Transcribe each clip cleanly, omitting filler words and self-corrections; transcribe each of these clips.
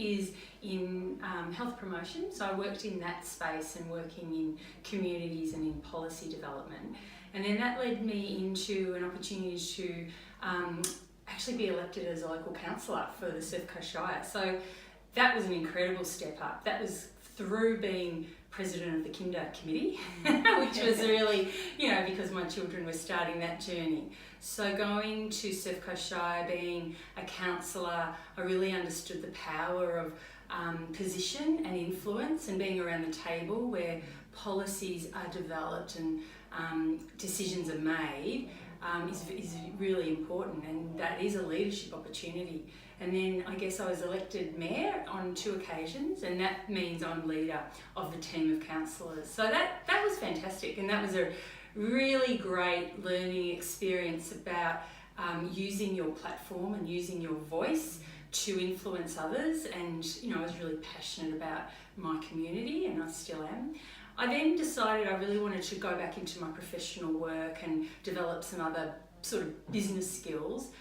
is in health promotion. So I worked in that space and working in communities and in policy development. And then that led me into an opportunity to actually be elected as a local councillor for the Surf Coast Shire. So that was an incredible step up. That was through being president of the Kinder Committee, which was really, because my children were starting that journey. So going to Surf Coast Shire, being a councillor, I really understood the power of position and influence, and being around the table where policies are developed and decisions are made is really important, and that is a leadership opportunity. And then I guess I was elected mayor on 2 occasions, and that means I'm leader of the team of councillors. So that was fantastic, and that was a really great learning experience about using your platform and using your voice to influence others. And I was really passionate about my community, and I still am. I then decided I really wanted to go back into my professional work and develop some other sort of business skills,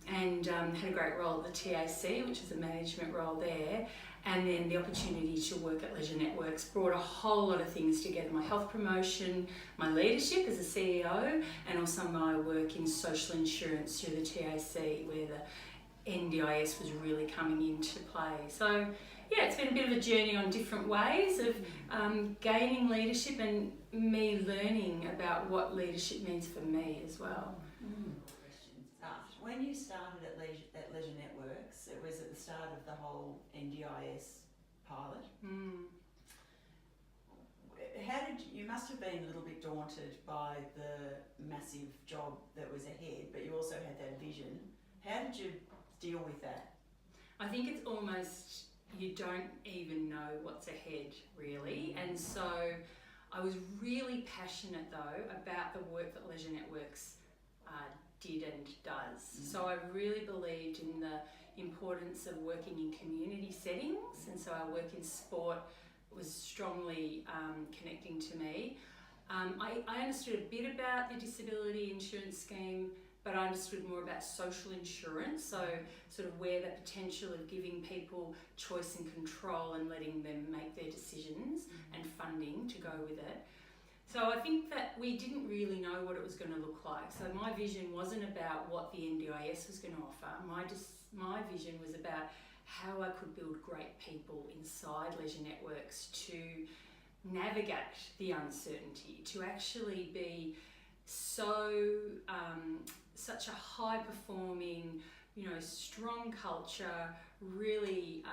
and had a great role at the TAC, which is a management role there. And then the opportunity to work at Leisure Networks brought a whole lot of things together: my health promotion, my leadership as a CEO, and also my work in social insurance through the TAC, where the NDIS was really coming into play. So yeah, it's been a bit of a journey on different ways of gaining leadership and me learning about what leadership means for me as well. When you started at Leisure Networks, it was at the start of the whole NDIS pilot. You must have been a little bit daunted by the massive job that was ahead, but you also had that vision. How did you deal with that? I think it's almost, you don't even know what's ahead, really. And so I was really passionate though about the work that Leisure Networks did and does. So I really believed in the importance of working in community settings, and so our work in sport was strongly connecting to me. I understood a bit about the disability insurance scheme, but I understood more about social insurance, so sort of where the potential of giving people choice and control and letting them make their decisions and funding to go with it. So I think that we didn't really know what it was going to look like. So my vision wasn't about what the NDIS was going to offer. My vision was about how I could build great people inside Leisure Networks to navigate the uncertainty, to actually be such a high performing, strong culture, really,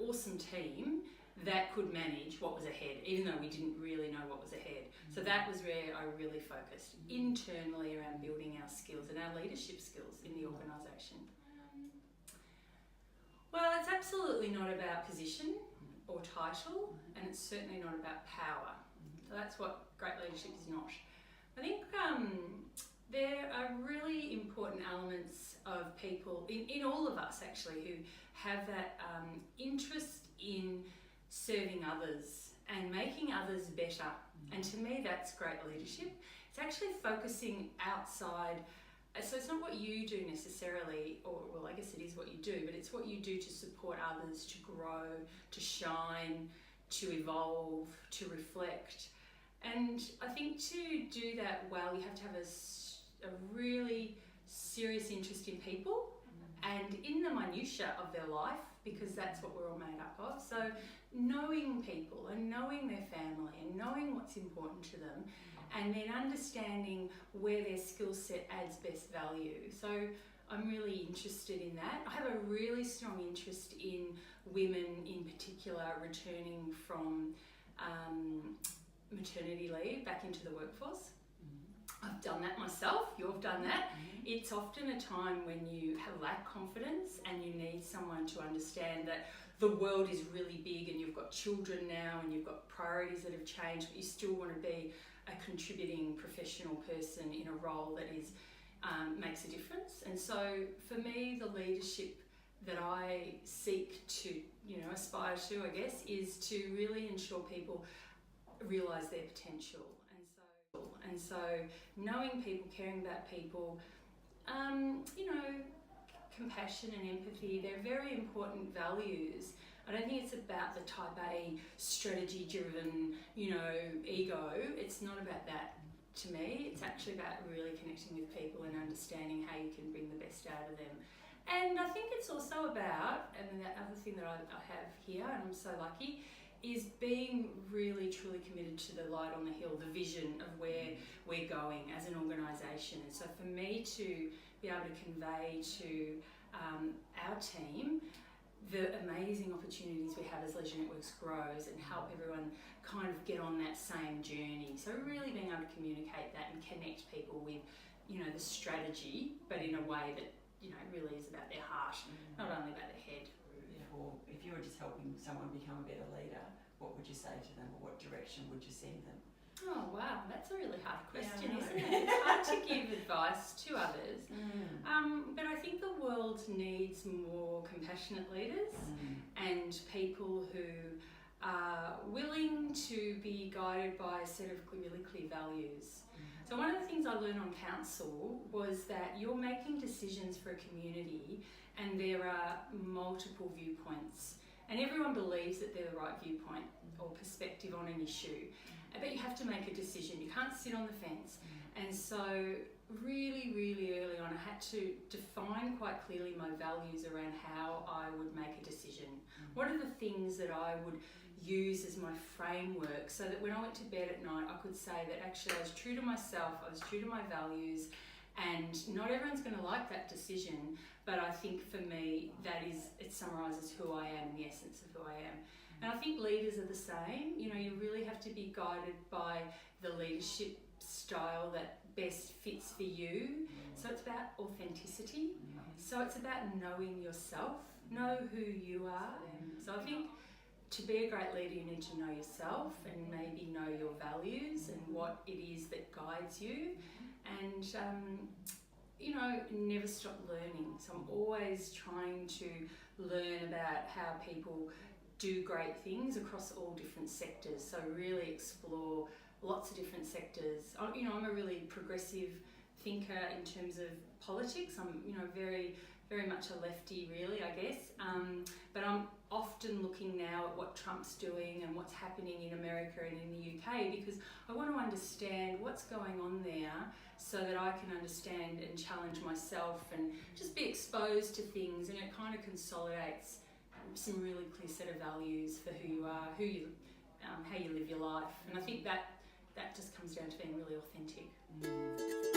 awesome team that could manage what was ahead, even though we didn't really know what was ahead. So that was where I really focused internally around building our skills and our leadership skills in the organisation. Well, it's absolutely not about position or title, and it's certainly not about power. So that's what great leadership is not. I think there are really important elements of people, in all of us actually, who have that interest in serving others and making others better. And to me, that's great leadership. It's actually focusing outside. So it's not what you do necessarily, or well, I guess it is what you do, but it's what you do to support others to grow, to shine, to evolve, to reflect. And I think to do that well, you have to have a really serious interest in people and in the minutiae of their life, because that's what we're all made up of. So knowing people and knowing their family and knowing what's important to them, and then understanding where their skill set adds best value. So I'm really interested in that. I have a really strong interest in women in particular returning from maternity leave back into the workforce. I've done that myself, you've done that. It's often a time when you lack confidence and you need someone to understand that the world is really big and you've got children now and you've got priorities that have changed, but you still want to be a contributing professional person in a role that is makes a difference. And so for me, the leadership that I seek to, aspire to, I guess, is to really ensure people realise their potential. And so knowing people, caring about people, compassion and empathy, they're very important values. I don't think it's about the type A strategy-driven, ego. It's not about that to me. It's actually about really connecting with people and understanding how you can bring the best out of them. And I think it's also about, and the other thing that I have here, and I'm so lucky, is being really truly committed to the light on the hill, the vision of where we're going as an organisation. And so for me to be able to convey to our team the amazing opportunities we have as Leisure Networks grows and help everyone kind of get on that same journey. So really being able to communicate that and connect people with, the strategy, but in a way that, really is about their heart, not only about their head. Or if you were just helping someone become a better leader, what would you say to them, or what direction would you send them? Oh wow, that's a really hard question, Yeah, isn't it? It's hard to give advice to others. But I think the world needs more compassionate leaders and people who are willing to be guided by a set of really clear values. So one of the things I learned on council was that you're making decisions for a community and there are multiple viewpoints. And everyone believes that they're the right viewpoint or perspective on an issue. But you have to make a decision. You can't sit on the fence. And so really, really early on, I had to define quite clearly my values around how I would make a decision. What are the things that I would use as my framework so that when I went to bed at night, I could say that actually I was true to myself, I was true to my values, and not everyone's going to like that decision, but I think for me it summarises who I am and the essence of who I am. And I think leaders are the same. You really have to be guided by the leadership style that best fits for you. So it's about authenticity. So it's about knowing yourself, know who you are. So I think to be a great leader, you need to know yourself and maybe know your values and what it is that guides you. And, never stop learning. So I'm always trying to learn about how people do great things across all different sectors. So really explore lots of different sectors. I'm a really progressive thinker in terms of politics. I'm, very, very much a lefty really, I guess. But I'm often looking now at what Trump's doing and what's happening in America and in the UK because I want to understand what's going on there so that I can understand and challenge myself and just be exposed to things, and it kind of consolidates some really clear set of values for who you are, how you live your life. And I think that just comes down to being really authentic.